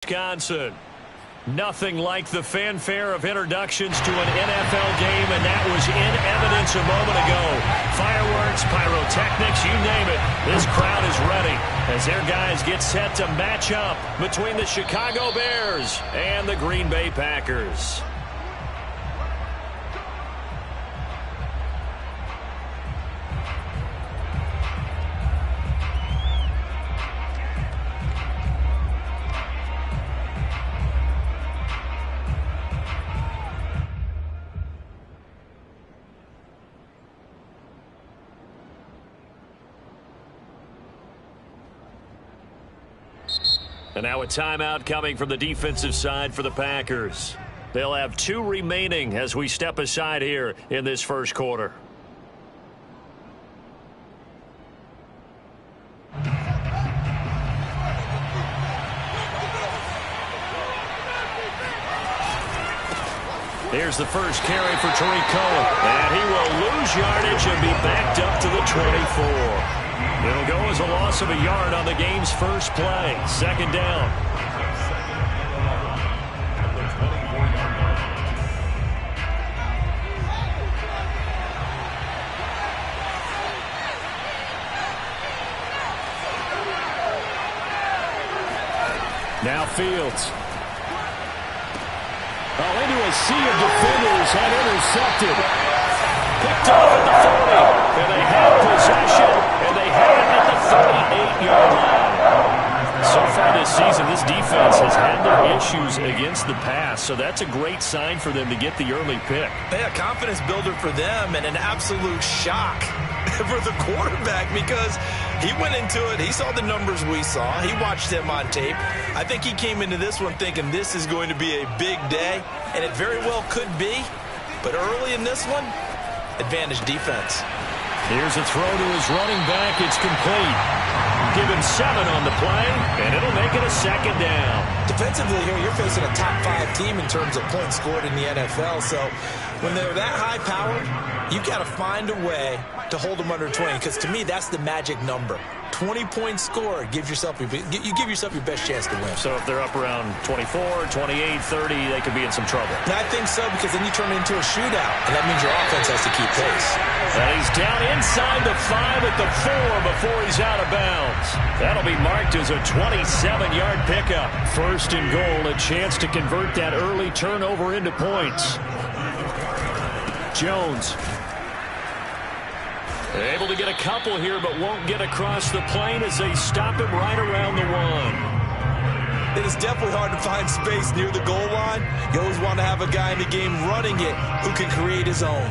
Wisconsin. Nothing like the fanfare of introductions to an NFL game, and that was in evidence a moment ago. Fireworks, pyrotechnics, you name it. This crowd is ready as their guys get set to match up between the Chicago Bears and the Green Bay Packers. And now a timeout coming from the defensive side for the Packers. They'll have 2 remaining as we step aside here in this first quarter. Here's the first carry for Tariq Cohen. And he will lose yardage and be backed up to the 24. It'll go as a loss of a yard on the game's first play. Second down. Now Fields. Into a sea of defenders and intercepted. Picked off at the 40. And they have possession, and they have it at the 38-yard line. So far this season, this defense has had their issues against the pass, so that's a great sign for them to get the early pick. Yeah, confidence builder for them and an absolute shock for the quarterback because he went into it. He saw the numbers we saw. He watched them on tape. I think he came into this one thinking this is going to be a big day, and it very well could be. But early in this one, advantage defense. Here's a throw to his running back. It's complete. Give him 7 on the play, and it'll make it a second down. Defensively here, you're facing a top 5 team in terms of points scored in the NFL. So when they're that high-powered, you've got to find a way to hold them under 20, because to me, that's the magic number. 20 points scored, you give yourself your best chance to win. So if they're up around 24, 28, 30, they could be in some trouble. And I think so, because then you turn it into a shootout, and that means your offense has to keep pace. And he's down inside the 5 at the 4 before he's out of bounds. That'll be marked as a 27-yard pickup. First and goal, a chance to convert that early turnover into points. Jones. Able to get a couple here, but won't get across the plane as they stop him right around the 1. It is definitely hard to find space near the goal line. You always want to have a guy in the game running it who can create his own.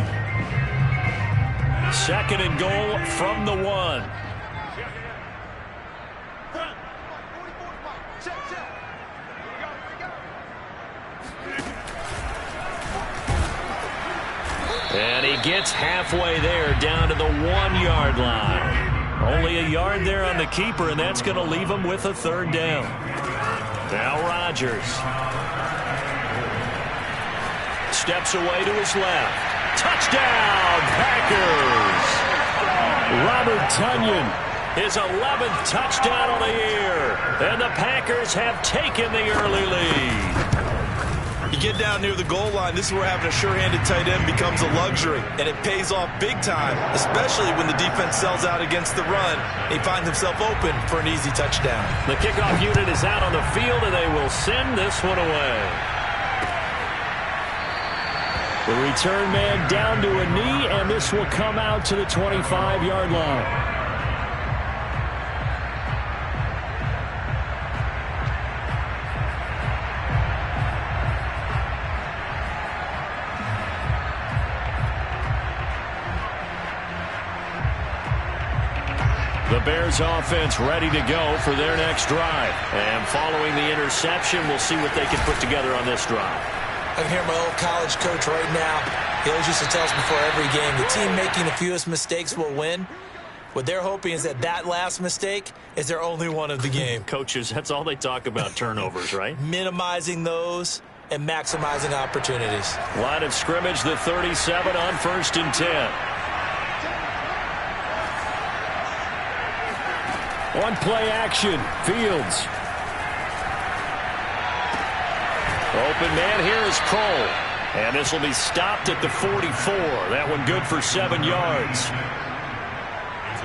Second and goal from the 1. And he gets halfway there, down to the 1-yard line. Only a yard there on the keeper, and that's going to leave him with a third down. Now Rodgers. Steps away to his left. Touchdown, Packers! Robert Tonyan, his 11th touchdown on the year. And the Packers have taken the early lead. You get down near the goal line, this is where having a sure-handed tight end becomes a luxury, and it pays off big time, especially when the defense sells out against the run. He finds himself open for an easy touchdown. The kickoff unit is out on the field, and they will send this one away. The return man down to a knee, and this will come out to the 25-yard line. The Bears offense ready to go for their next drive. And following the interception, we'll see what they can put together on this drive. I can hear my old college coach right now. He always used to tell us before every game, the team making the fewest mistakes will win. What they're hoping is that last mistake is their only one of the game. Coaches, that's all they talk about, turnovers, right? Minimizing those and maximizing opportunities. Line of scrimmage, the 37 on 1st and 10. On play action, Fields. Open man here is Cole. And this will be stopped at the 44. That one good for 7 yards.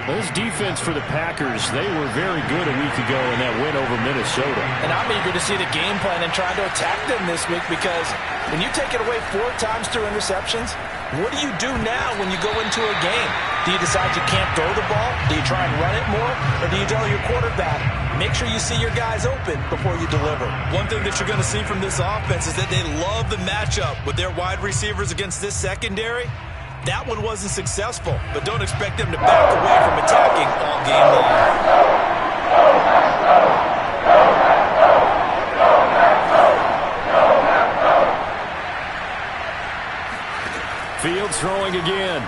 Well, this defense for the Packers, they were very good a week ago in that win over Minnesota. And I'm eager to see the game plan and try to attack them this week, because when you take it away 4 times through interceptions, what do you do now when you go into a game? Do you decide you can't throw the ball? Do you try and run it more? Or do you tell your quarterback, make sure you see your guys open before you deliver? One thing that you're going to see from this offense is that they love the matchup with their wide receivers against this secondary. That one wasn't successful, but don't expect them to back away from attacking all game long. Fields throwing again.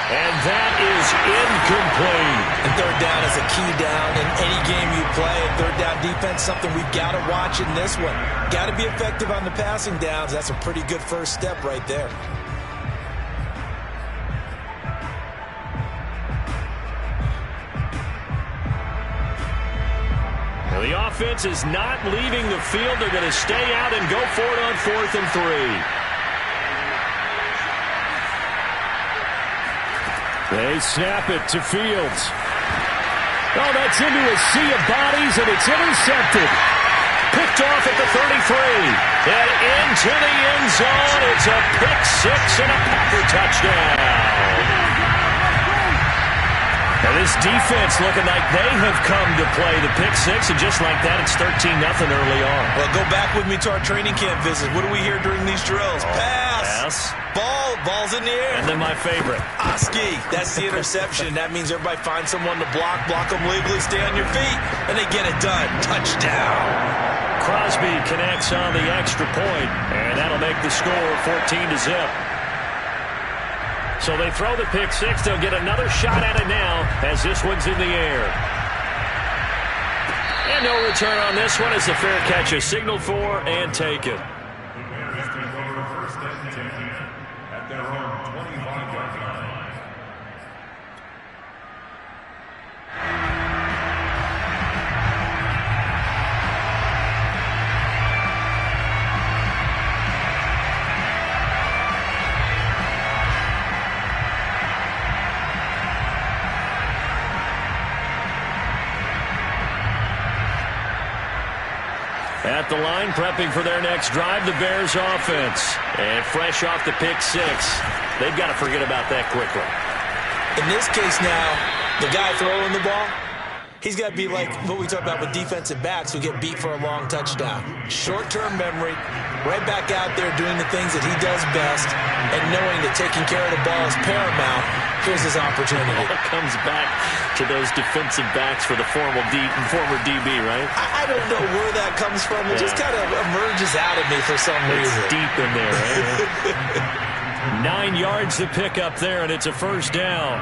And that is incomplete. And third down is a key down in any game you play. And third down defense, something we've got to watch in this one. Got to be effective on the passing downs. That's a pretty good first step right there. Well, the offense is not leaving the field. They're going to stay out and go for it on 4th and 3. They snap it to Fields. Oh, that's into a sea of bodies, and it's intercepted. Picked off at the 33. And into the end zone. It's a pick 6 and a Packer touchdown. Now this defense looking like they have come to play the pick 6, and just like that, it's 13-0 early on. Well, go back with me to our training camp visit. What do we hear during these drills? Pass. Ball's in the air. And then my favorite. Oski, that's the interception. That means everybody finds someone to block them legally, stay on your feet, and they get it done. Touchdown. Crosby connects on the extra point, and that'll make the score 14-0. So they throw the pick 6. They'll get another shot at it now as this one's in the air. And no return on this one as the fair catch is signaled for and taken. At the line, prepping for their next drive, the Bears offense. And fresh off the pick 6, they've got to forget about that quickly. In this case now, the guy throwing the ball, he's got to be like what we talk about with defensive backs who get beat for a long touchdown. Short-term memory, right back out there doing the things that he does best, and knowing that taking care of the ball is paramount. Here's his opportunity. It comes back to those defensive backs for the former DB, right? I don't know where that comes from. It just kind of emerges out of me for some reason. It's deep in there, right? 9 yards to pick up there, and it's a first down.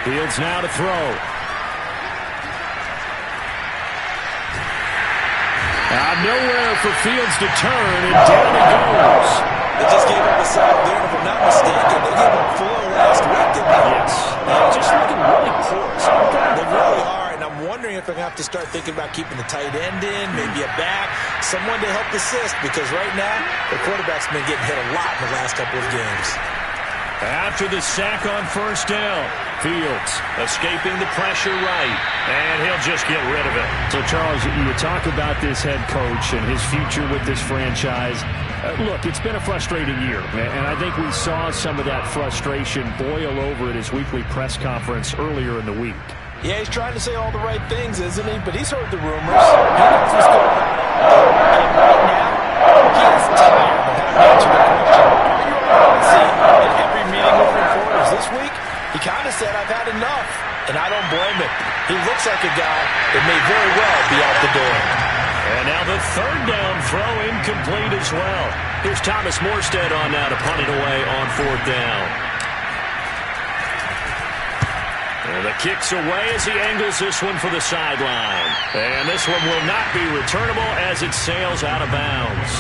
Fields now to throw. Nowhere for Fields to turn, and down he goes. They just gave up a sack there, if I'm not mistaken. They gave up 4 last week, didn't they? Yes. They're just looking really porous. They really are, and I'm wondering if they're going to have to start thinking about keeping the tight end in, maybe a back, someone to help assist, because right now, the quarterback's been getting hit a lot in the last couple of games. After the sack on first down, Fields escaping the pressure right, and he'll just get rid of it. So, Charles, you talk about this head coach and his future with this franchise. Look, it's been a frustrating year, and I think we saw some of that frustration boil over at his weekly press conference earlier in the week. Yeah, he's trying to say all the right things, isn't he? But he's heard the rumors. He knows what's going on. And right now, he is tired of having to answer the question. See, in every meeting with reporters this week, he kind of said, I've had enough. And I don't blame him. He looks like a guy that may very well be out the door. And now the third down throw incomplete as well. Here's Thomas Morstead on now to punt it away on 4th down. And the kick's away as he angles this one for the sideline. And this one will not be returnable as it sails out of bounds.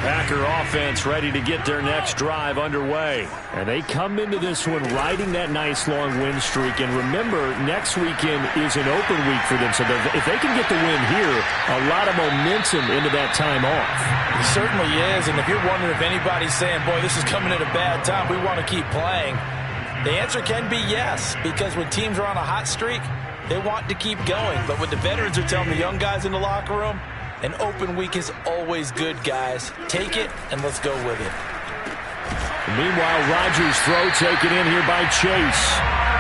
Packer offense ready to get their next drive underway. And they come into this one riding that nice long win streak. And remember, next weekend is an open week for them. So if they can get the win here, a lot of momentum into that time off. It certainly is. And if you're wondering if anybody's saying, boy, this is coming at a bad time, we want to keep playing, the answer can be yes. Because when teams are on a hot streak, they want to keep going. But what the veterans are telling the young guys in the locker room, an open week is always good, guys. Take it, and let's go with it. Meanwhile, Rodgers' throw taken in here by Chase.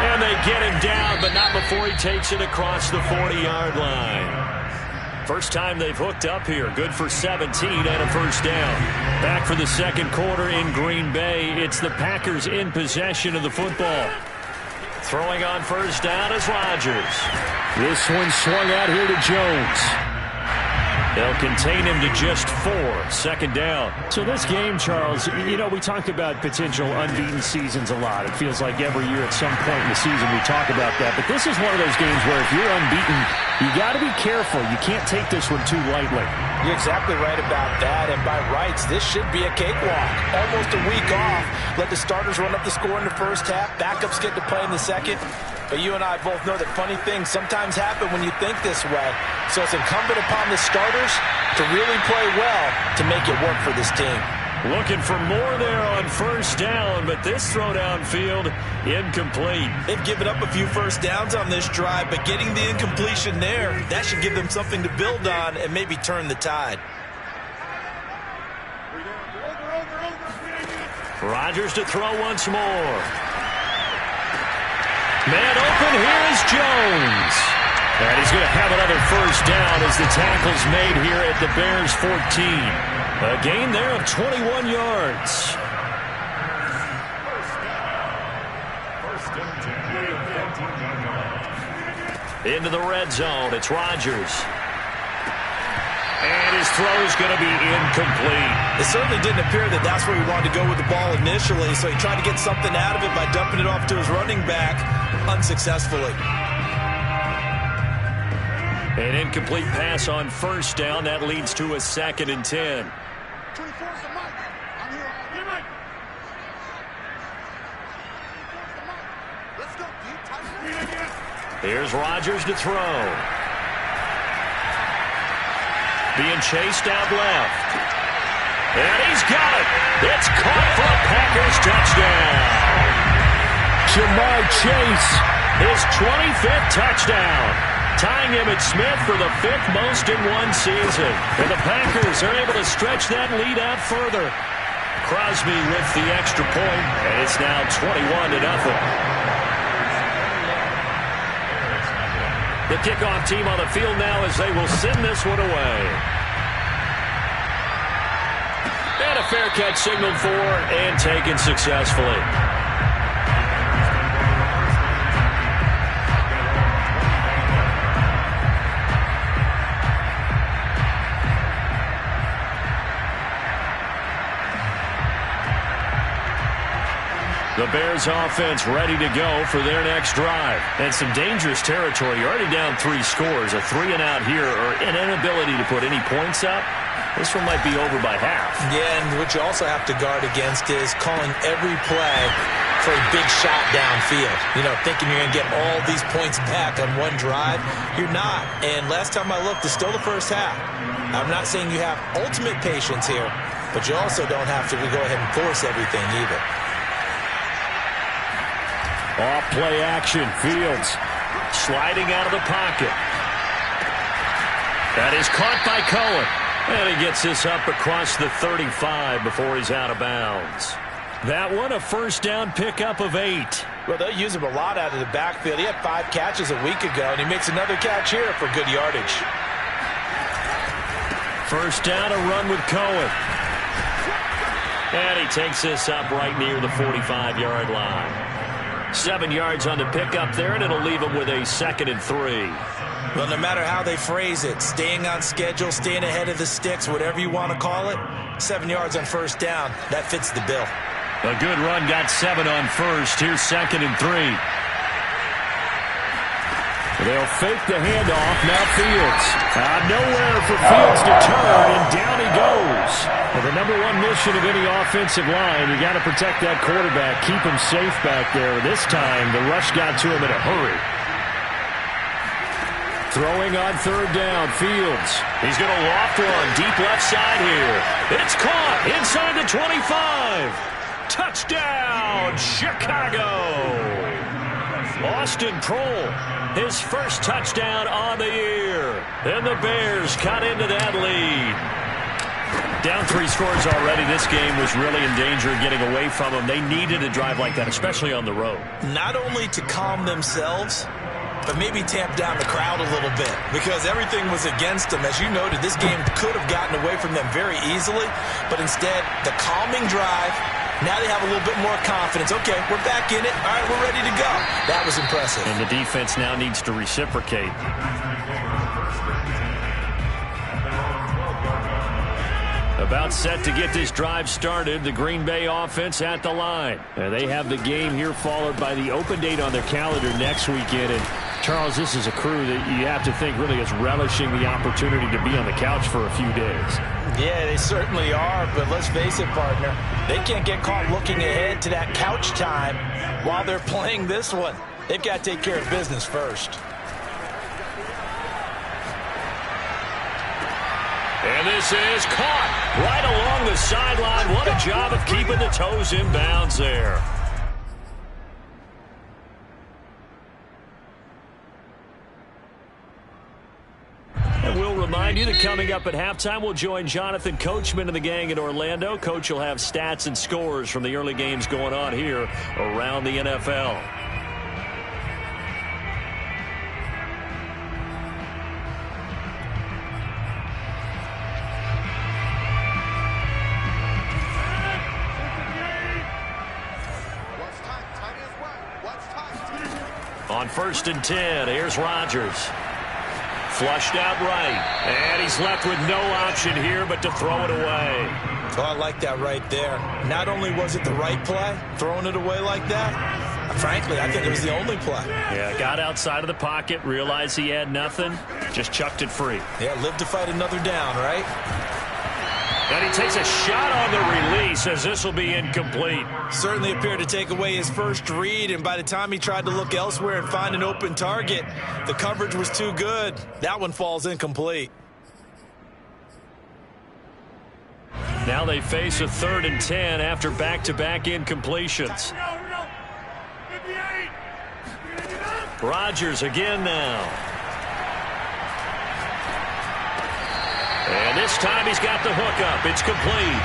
And they get him down, but not before he takes it across the 40-yard line. First time they've hooked up here. Good for 17 and a first down. Back for the second quarter in Green Bay. It's the Packers in possession of the football. Throwing on first down is Rodgers. This one swung out here to Jones. They'll contain him to just 4. Second down. So this game, Charles, you know, we talk about potential unbeaten seasons a lot. It feels like every year at some point in the season we talk about that. But this is one of those games where if you're unbeaten, you got to be careful. You can't take this one too lightly. You're exactly right about that. And by rights, this should be a cakewalk. Almost a week off. Let the starters run up the score in the first half. Backups get to play in the second. But you and I both know that funny things sometimes happen when you think this way. So it's incumbent upon the starters to really play well to make it work for this team. Looking for more there on first down, but this throw downfield, incomplete. They've given up a few first downs on this drive, but getting the incompletion there, that should give them something to build on and maybe turn the tide. Rodgers to throw once more. Man open, here is Jones. And he's going to have another first down as the tackle's made here at the Bears' 14. A gain there of 21 yards. Into the red zone, it's Rodgers. And his throw is going to be incomplete. It certainly didn't appear that that's where he wanted to go with the ball initially, so he tried to get something out of it by dumping it off to his running back unsuccessfully. An incomplete pass on first down. That leads to a 2nd and 10. Here's Rodgers to throw. Being chased out left. And he's got it. It's caught for a Packers touchdown. Ja'Marr Chase, his 25th touchdown. Tying Emmitt Smith for the 5th most in one season. And the Packers are able to stretch that lead out further. Crosby with the extra point, and it's now 21-0. The kickoff team on the field now as they will send this one away. And a fair catch signaled for and taken successfully. The Bears offense ready to go for their next drive. And some dangerous territory. You're already down 3 scores. A 3-and-out here or an inability to put any points up. This one might be over by half. Yeah, and what you also have to guard against is calling every play for a big shot downfield. You know, thinking you're going to get all these points back on one drive. You're not. And last time I looked, it's still the first half. I'm not saying you have ultimate patience here, but you also don't have to go ahead and force everything either. Off play action, Fields sliding out of the pocket. That is caught by Cohen. And he gets this up across the 35 before he's out of bounds. That one a first down pickup of 8. Well, they'll use him a lot out of the backfield. He had 5 catches a week ago, and he makes another catch here for good yardage. First down, a run with Cohen. And he takes this up right near the 45-yard line. 7 yards on the pickup there, and it'll leave him with a 2nd and 3. Well, no matter how they phrase it, staying on schedule, staying ahead of the sticks, whatever you want to call it, 7 yards on first down, that fits the bill. A good run, got 7 on first. Here's 2nd and 3. They'll fake the handoff. Now Fields. Nowhere for Fields to turn, and down he goes. Well, the number one mission of any offensive line, you got to protect that quarterback, keep him safe back there. This time, the rush got to him in a hurry. Throwing on third down, Fields. He's going to loft one deep left side here. It's caught inside the 25. Touchdown, Chicago. Austin Proehl, his first touchdown on the year. And the Bears cut into that lead. Down 3 scores already. This game was really in danger of getting away from them. They needed a drive like that, especially on the road. Not only to calm themselves, but maybe tamp down the crowd a little bit because everything was against them. As you noted, this game could have gotten away from them very easily, but instead, the calming drive, now they have a little bit more confidence. Okay, we're back in it. All right, we're ready to go. That was impressive. And the defense now needs to reciprocate. About set to get this drive started, the Green Bay offense at the line. They have the game here followed by the open date on their calendar next weekend. And Charles, this is a crew that you have to think really is relishing the opportunity to be on the couch for a few days. Yeah, they certainly are, but let's face it, partner. They can't get caught looking ahead to that couch time while they're playing this one. They've got to take care of business first. And this is caught right along the sideline. What a job of keeping the toes in bounds there. And we'll remind you that coming up at halftime, we'll join Jonathan Coachman and the gang in Orlando. Coach will have stats and scores from the early games going on here around the NFL. On 1st and 10, here's Rodgers. Flushed out right. And he's left with no option here but to throw it away. Oh, I like that right there. Not only was it the right play, throwing it away like that, frankly, I think it was the only play. Yeah, got outside of the pocket, realized he had nothing, just chucked it free. Yeah, live to fight another down, right? And he takes a shot on the release as this will be incomplete. Certainly appeared to take away his first read, and by the time he tried to look elsewhere and find an open target, the coverage was too good. That one falls incomplete. Now they face a 3rd and 10 after back-to-back incompletions. Rodgers again now. And this time he's got the hook up. It's complete.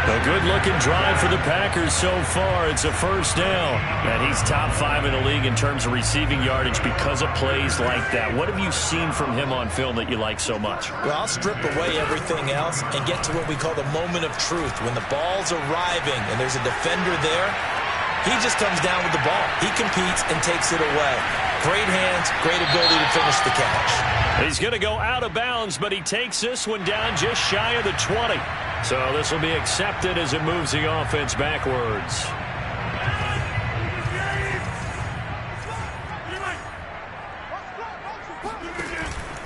A good-looking drive for the Packers so far. It's a first down. And he's top 5 in the league in terms of receiving yardage because of plays like that. What have you seen from him on film that you like so much? Well, I'll strip away everything else and get to what we call the moment of truth. When the ball's arriving and there's a defender there, he just comes down with the ball. He competes and takes it away. Great hands, great ability to finish the catch. He's going to go out of bounds, but he takes this one down just shy of the 20. So this will be accepted as it moves the offense backwards.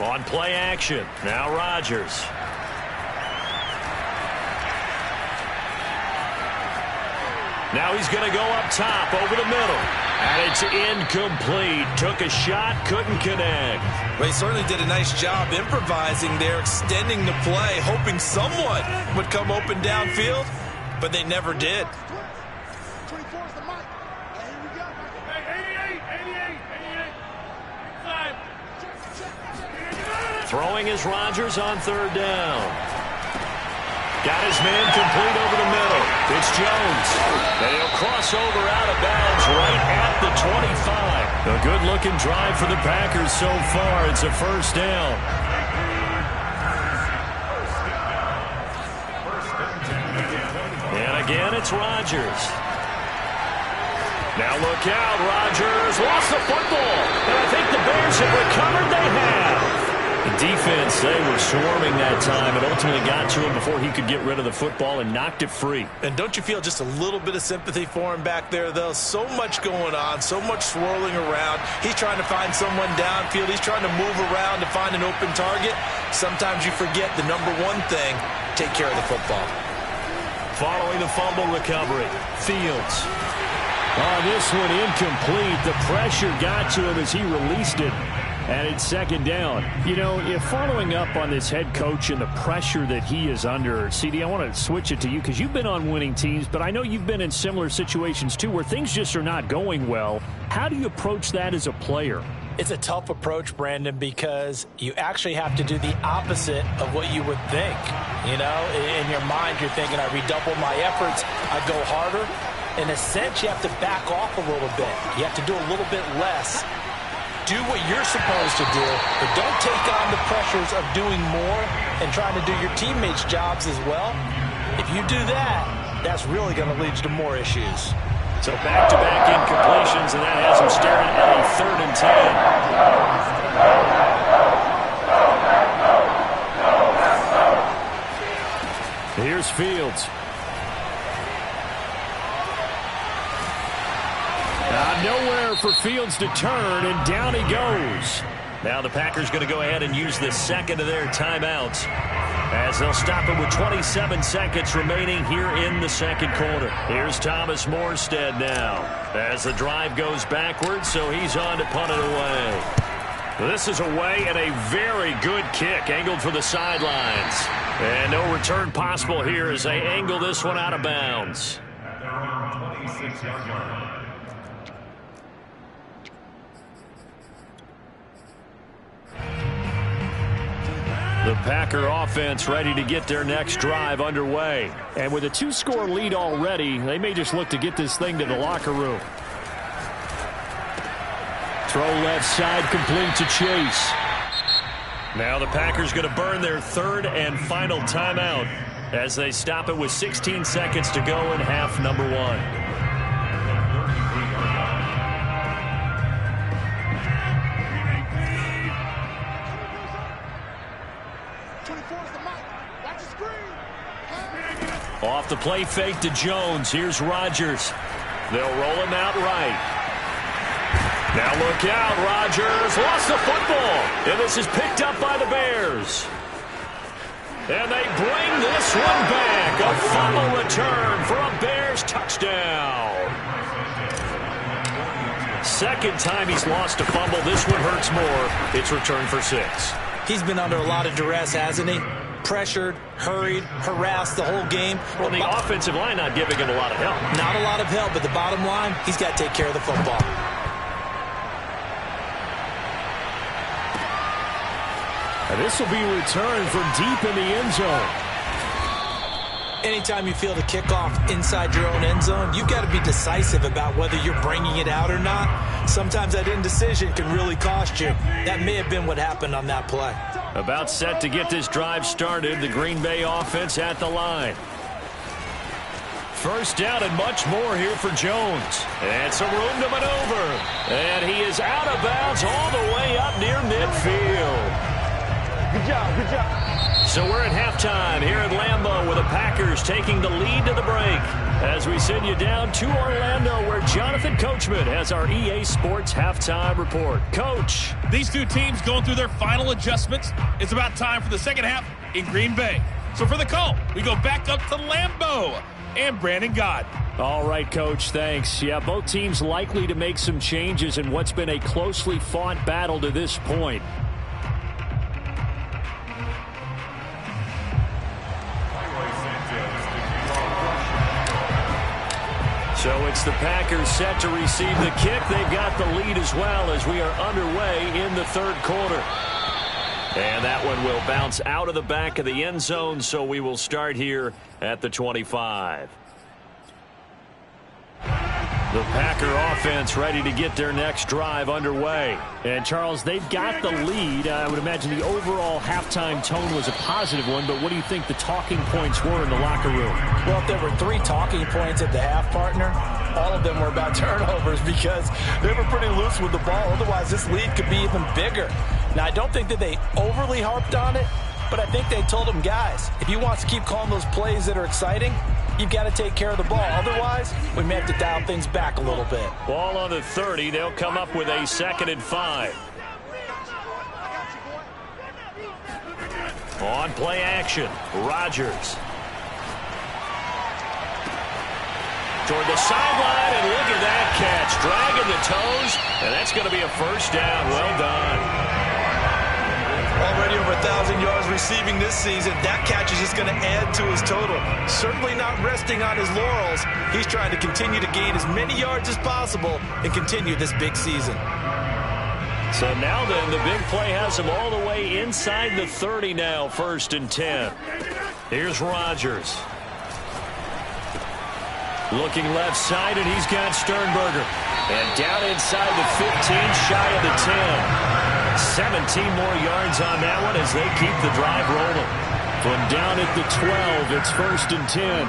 On play action, now Rodgers. Now he's going to go up top over the middle. And it's incomplete. Took a shot, couldn't connect. Well, he certainly did a nice job improvising there, extending the play, hoping someone would come open downfield, but they never did. Throwing is Rodgers on 3rd down. Got his man complete over the middle. It's Jones. And he'll cross over out of bounds right at the 25. A good-looking drive for the Packers so far. It's a first down. And again, it's Rodgers. Now look out. Rodgers lost the football. And I think the Bears have recovered. They have. The defense, they were swarming that time and ultimately got to him before he could get rid of the football and knocked it free. And don't you feel just a little bit of sympathy for him back there, though? So much going on, so much swirling around. He's trying to find someone downfield. He's trying to move around to find an open target. Sometimes you forget the number one thing, take care of the football. Following the fumble recovery, Fields. Oh, this one incomplete. The pressure got to him as he released it. And it's second down. You know, if following up on this head coach and the pressure that he is under, CD, I want to switch it to you because you've been on winning teams, but I know you've been in similar situations too where things just are not going well. How do you approach that as a player? It's a tough approach, Brandon, because you actually have to do the opposite of what you would think. You know, in your mind, you're thinking, I redouble my efforts, I go harder. In a sense, you have to back off a little bit. You have to do a little bit less. Do what you're supposed to do, but don't take on the pressures of doing more and trying to do your teammates' jobs as well. If you do that, that's really going to lead to more issues. So back-to-back incompletions, and that has him staring at a 3rd and 10. Here's Fields. Nowhere for Fields to turn, and down he goes. Now the Packers going to go ahead and use the second of their timeouts as they'll stop it with 27 seconds remaining here in the second quarter. Here's Thomas Morstead now as the drive goes backwards, so he's on to punt it away. This is away and a very good kick angled for the sidelines. And no return possible here as they angle this one out of bounds. At their own 26-yard line. The Packer offense ready to get their next drive underway. And with a 2-score lead already, they may just look to get this thing to the locker room. Throw left side, complete to Chase. Now the Packers going to burn their 3rd and final timeout as they stop it with 16 seconds to go in half number 1. Off the play fake to Jones. Here's Rodgers. They'll roll him out right. Now look out. Rodgers lost the football. And this is picked up by the Bears. And they bring this one back. A fumble return for a Bears touchdown. Second time he's lost a fumble. This one hurts more. It's returned for 6. He's been under a lot of duress, hasn't he? Pressured, hurried, harassed the whole game. Well, the offensive line not giving him a lot of help. Not a lot of help, but the bottom line, he's got to take care of the football. And this will be returned from deep in the end zone. Anytime you feel the kickoff inside your own end zone, you've got to be decisive about whether you're bringing it out or not. Sometimes that indecision can really cost you. That may have been what happened on that play. About set to get this drive started, the Green Bay offense at the line. First down and much more here for Jones. And some room to maneuver. And he is out of bounds all the way up near midfield. Good job, good job. So we're at halftime here at Lambeau with the Packers taking the lead to the break as we send you down to Orlando where Jonathan Coachman has our EA Sports halftime report. Coach. These two teams going through their final adjustments. It's about time for the second half in Green Bay. So for the call, we go back up to Lambeau and Brandon Gaudin. All right, Coach, thanks. Yeah, both teams likely to make some changes in what's been a closely fought battle to this point. So it's the Packers set to receive the kick. They've got the lead as well as we are underway in the third quarter. And that one will bounce out of the back of the end zone, so we will start here at the 25. The Packer offense ready to get their next drive underway. And, Charles, they've got the lead. I would imagine the overall halftime tone was a positive one, but what do you think the talking points were in the locker room? Well, if there were 3 talking points at the half, partner, all of them were about turnovers because they were pretty loose with the ball. Otherwise, this lead could be even bigger. Now, I don't think that they overly harped on it, but I think they told him, guys, if you want to keep calling those plays that are exciting, you've got to take care of the ball. Otherwise, we may have to dial things back a little bit. Ball on the 30. They'll come up with a 2nd and 5. On play action, Rodgers. Toward the sideline, and look at that catch. Dragging the toes, and that's going to be a first down. Well done. Already over 1,000 yards receiving this season. That catch is just going to add to his total. Certainly not resting on his laurels. He's trying to continue to gain as many yards as possible and continue this big season. So now then, the big play has him all the way inside the 30 now, 1st and 10. Here's Rodgers. Looking left side, and he's got Sternberger. And down inside the 15, shy of the 10. 17 more yards on that one as they keep the drive rolling. From down at the 12, it's 1st and 10.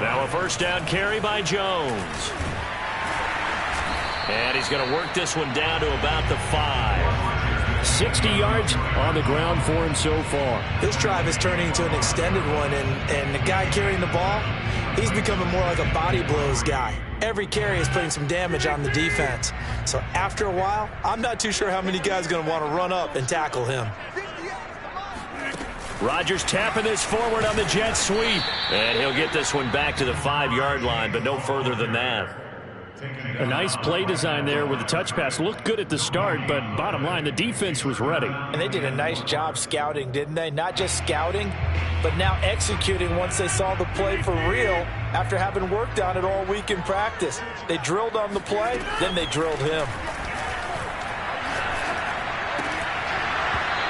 Now a first down carry by Jones. And he's going to work this one down to about the 5. 60 yards on the ground for him so far. This drive is turning into an extended one, and the guy carrying the ball, he's becoming more like a body blows guy. Every carry is putting some damage on the defense. So after a while, I'm not too sure how many guys are going to want to run up and tackle him. Rodgers tapping this forward on the jet sweep. And he'll get this one back to the 5-yard line, but no further than that. A nice play design there with the touch pass. Looked good at the start, but bottom line, the defense was ready. And they did a nice job scouting, didn't they? Not just scouting, but now executing once they saw the play for real after having worked on it all week in practice. They drilled on the play, then they drilled him.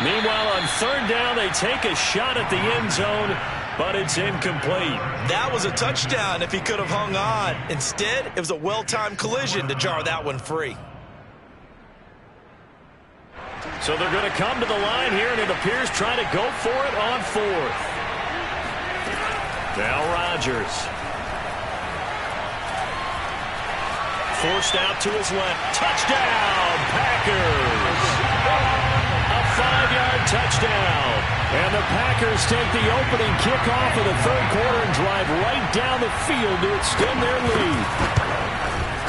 Meanwhile, on 3rd down, they take a shot at the end zone, but it's incomplete. That was a touchdown if he could have hung on. Instead, it was a well-timed collision to jar that one free. So they're going to come to the line here, and it appears trying to go for it on 4th. Now Rodgers. Forced out to his left. Touchdown, Packers! A 5-yard touchdown. And the Packers take the opening kickoff of the 3rd quarter and drive right down the field to extend their lead.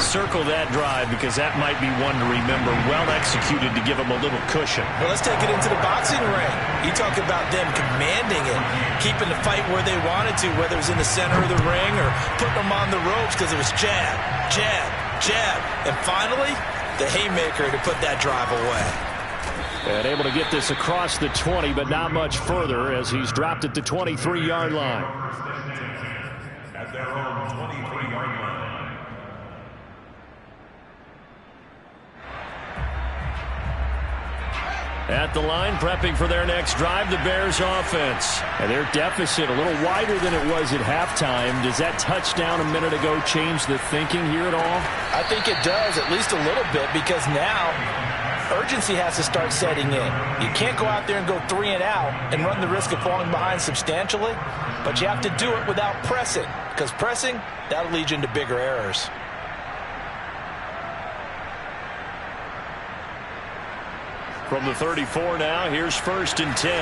Circle that drive because that might be one to remember. Well executed to give them a little cushion. Well, let's take it into the boxing ring. You talk about them commanding it, keeping the fight where they wanted to, whether it was in the center of the ring or putting them on the ropes because it was jab, jab, jab. And finally, the haymaker to put that drive away. And able to get this across the 20, but not much further as he's dropped at the 23-yard line. At their own 23-yard line. At the line, prepping for their next drive, the Bears offense. And their deficit a little wider than it was at halftime. Does that touchdown a minute ago change the thinking here at all? I think it does, at least a little bit, because now urgency has to start setting in. You can't go out there and go 3 and out and run the risk of falling behind substantially, but you have to do it without pressing, because pressing, that'll lead you into bigger errors. From the 34 now, here's 1st and 10.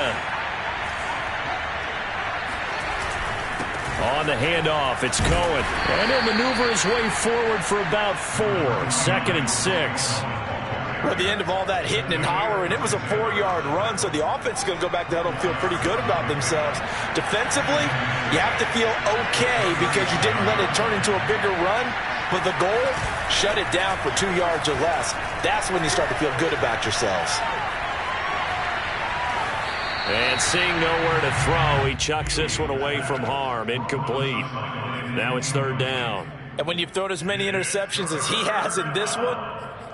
On the handoff, it's Cohen. And he'll maneuver his way forward for about 4. 2nd and 6. We're at the end of all that hitting and hollering. It was a 4-yard run, so the offense is going to go back to huddle and feel pretty good about themselves. Defensively, you have to feel okay because you didn't let it turn into a bigger run. But the goal, shut it down for 2 yards or less. That's when you start to feel good about yourselves. And seeing nowhere to throw, he chucks this one away from harm. Incomplete. Now it's 3rd down. And when you've thrown as many interceptions as he has in this one,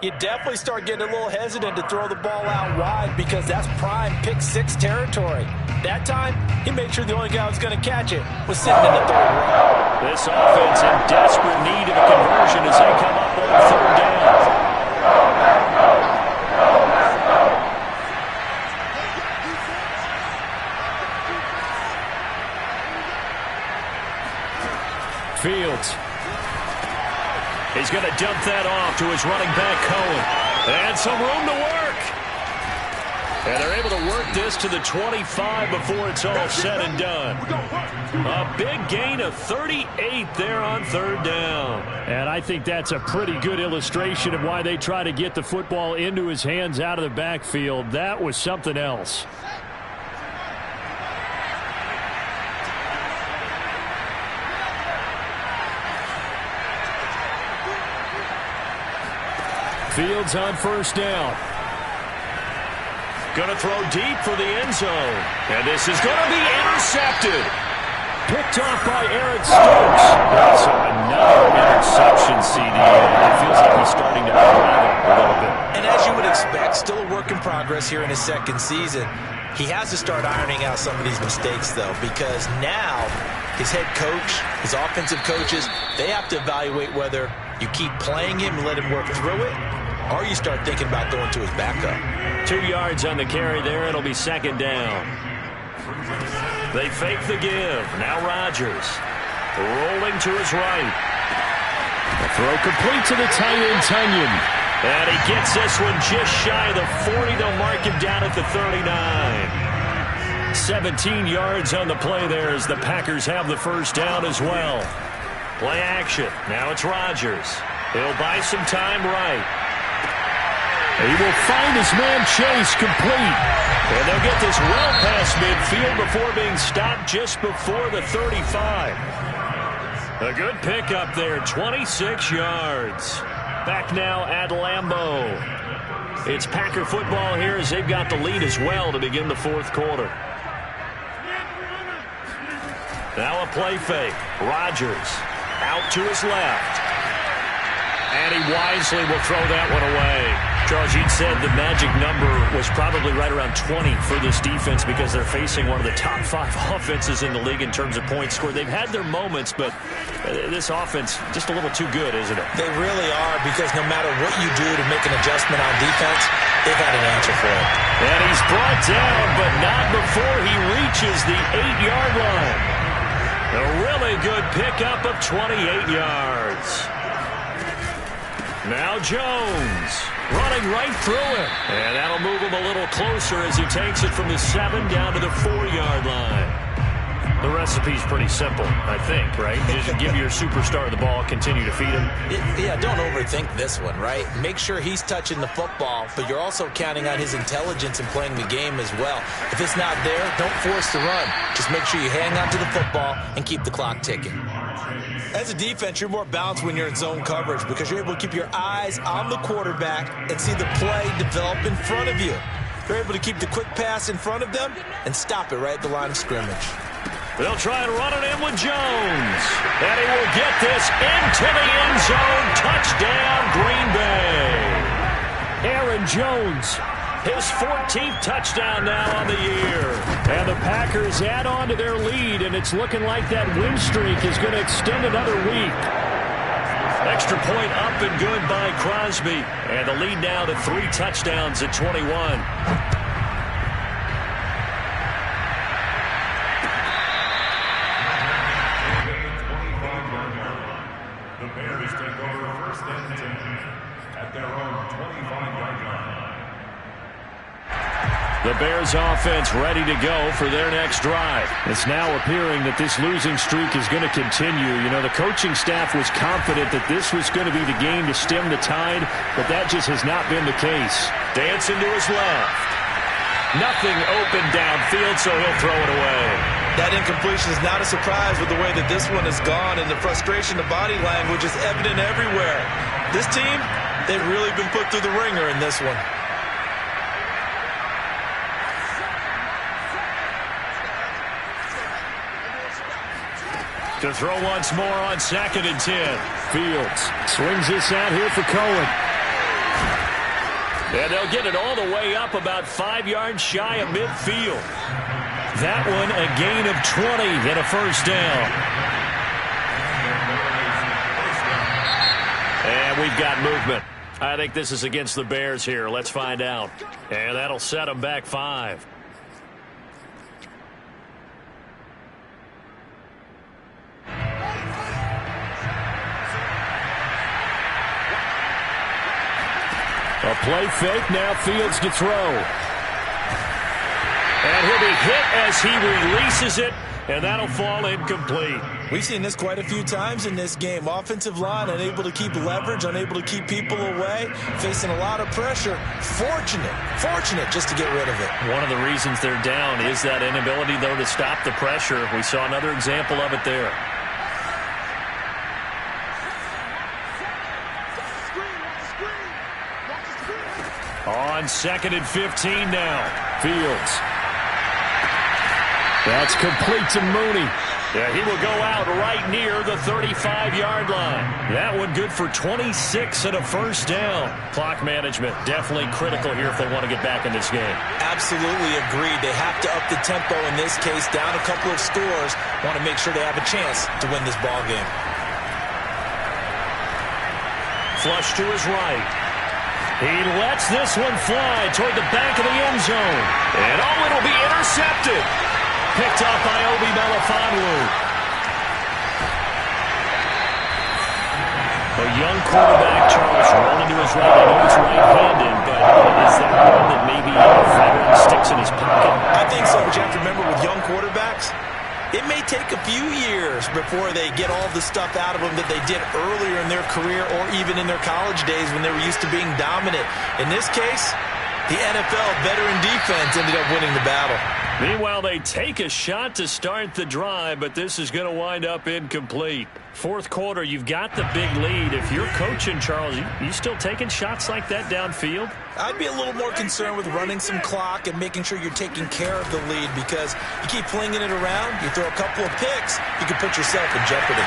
you definitely start getting a little hesitant to throw the ball out wide because that's prime pick-6 territory. That time, he made sure the only guy who was going to catch it was sitting in the 3rd row. This offense in desperate need of a conversion as they come up on 3rd down. Fields. He's going to dump that off to his running back, Cohen. And some room to work. And they're able to work this to the 25 before it's all said and done. A big gain of 38 there on third down. And I think that's a pretty good illustration of why they try to get the football into his hands out of the backfield. That was something else. Fields on first down. Going to throw deep for the end zone. And this is going to be intercepted. Picked off by Eric Stokes. That's another interception, CD. It feels like he's starting to unravel a little bit. And as you would expect, still a work in progress here in his second season. He has to start ironing out some of these mistakes, though, because now his head coach, his offensive coaches, they have to evaluate whether you keep playing him and let him work through it, or you start thinking about going to his backup. 2 yards on the carry there. It'll be second down. They fake the give. Now Rodgers rolling to his right. The throw complete to the tight end, Tunyon. And he gets this one just shy of the 40. They'll mark him down at the 39. 17 yards on the play there as the Packers have the first down as well. Play action. Now it's Rodgers. He'll buy some time right. He will find his man Chase complete. And they'll get this well past midfield before being stopped just before the 35. A good pickup there, 26 yards. Back now at Lambeau. It's Packer football here as they've got the lead as well to begin the fourth quarter. Now a play fake. Rodgers out to his left. And he wisely will throw that one away. Charles, you'd said the magic number was probably right around 20 for this defense because they're facing one of the top 5 offenses in the league in terms of points scored. They've had their moments, but this offense just a little too good, isn't it? They really are, because no matter what you do to make an adjustment on defense, they've got an answer for it. And he's brought down, but not before he reaches the 8-yard line. A really good pickup of 28 yards. Now Jones running right through him. And that'll move him a little closer as he takes it from the 7 down to the 4-yard line. The recipe's pretty simple, I think, right? Just give your superstar the ball, continue to feed him. Yeah, don't overthink this one, right? Make sure he's touching the football, but you're also counting on his intelligence in playing the game as well. If it's not there, don't force the run. Just make sure you hang on to the football and keep the clock ticking. As a defense, you're more balanced when you're in zone coverage because you're able to keep your eyes on the quarterback and see the play develop in front of you. You're able to keep the quick pass in front of them and stop it right at the line of scrimmage. They'll try and run it in with Jones. And he will get this into the end zone. Touchdown, Green Bay. Aaron Jones. His 14th touchdown now on the year. And the Packers add on to their lead, and it's looking like that win streak is going to extend another week. Extra point up and good by Crosby. And the lead now to 3 touchdowns at 21. The Bears offense ready to go for their next drive. It's now appearing that this losing streak is going to continue. You know, the coaching staff was confident that this was going to be the game to stem the tide, but that just has not been the case. Dancing to his left. Nothing open downfield, so he'll throw it away. That incompletion is not a surprise with the way that this one has gone, and the frustration, the body language is evident everywhere. This team, they've really been put through the ringer in this one. To throw once more on 2nd and 10. Fields swings this out here for Cohen. And they'll get it all the way up about 5 yards shy of midfield. That one a gain of 20 and a first down. And we've got movement. I think this is against the Bears here. Let's find out. And that'll set them back 5. A play fake, now Fields to throw. And he'll be hit as he releases it, and that'll fall incomplete. We've seen this quite a few times in this game. Offensive line unable to keep leverage, unable to keep people away, facing a lot of pressure. Fortunate just to get rid of it. One of the reasons they're down is that inability, though, to stop the pressure. We saw another example of it there. On 2nd and 15 now. Fields. That's complete to Mooney. Yeah, he will go out right near the 35-yard line. That one good for 26 and a first down. Clock management definitely critical here if they want to get back in this game. Absolutely agreed. They have to up the tempo in this case, down a couple of scores. Want to make sure they have a chance to win this ball game. Flush to his right. He lets this one fly toward the back of the end zone. And it'll be intercepted. Picked off by Obi Melifonwu. A young quarterback, Charles, rolling to his right. I know he's right-handed, but is that one that maybe a veteran sticks in his pocket? I think so, but you have to remember with young quarterbacks, it may take a few years before they get all the stuff out of them that they did earlier in their career or even in their college days when they were used to being dominant. In this case, the NFL veteran defense ended up winning the battle. Meanwhile, they take a shot to start the drive, but this is going to wind up incomplete. Fourth quarter, you've got the big lead. If you're coaching, Charles, you still taking shots like that downfield? I'd be a little more concerned with running some clock and making sure you're taking care of the lead, because you keep flinging it around, you throw a couple of picks, you can put yourself in jeopardy.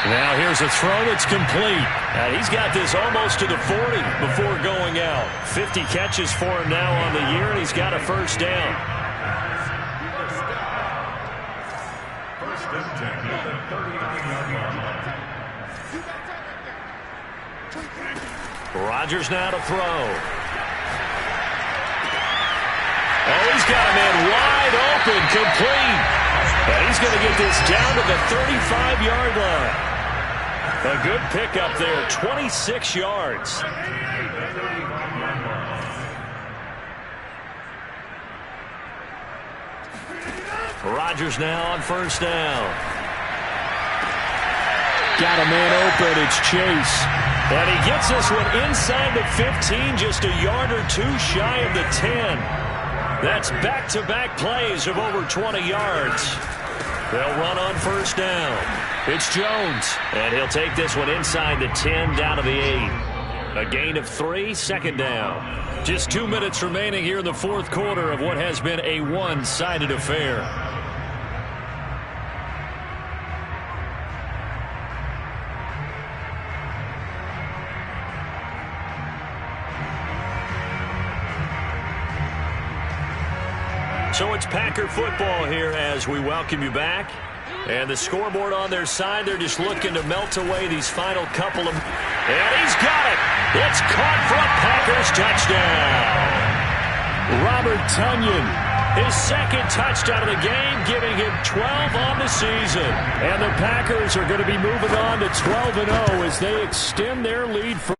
Now here's a throw that's complete. And he's got this almost to the 40 before going out. 50 catches for him now on the year, and he's got a first down. Rodgers now to throw. Oh, he's got a man wide open, complete. And he's going to get this down to the 35-yard line. A good pickup there, 26 yards. Rodgers now on first down. Got a man open, it's Chase. And he gets this one inside the 15, just a yard or two shy of the 10. That's back-to-back plays of over 20 yards. They'll run on first down. It's Jones, and he'll take this one inside the 10, down to the 8. A gain of 3, second down. Just 2 minutes remaining here in the fourth quarter of what has been a one-sided affair. So it's Packer football here as we welcome you back. And the scoreboard on their side, they're just looking to melt away these final couple of... And he's got it! It's caught for a Packers touchdown! Robert Tonyan, his second touchdown of the game, giving him 12 on the season. And the Packers are going to be moving on to 12-0 as they extend their lead from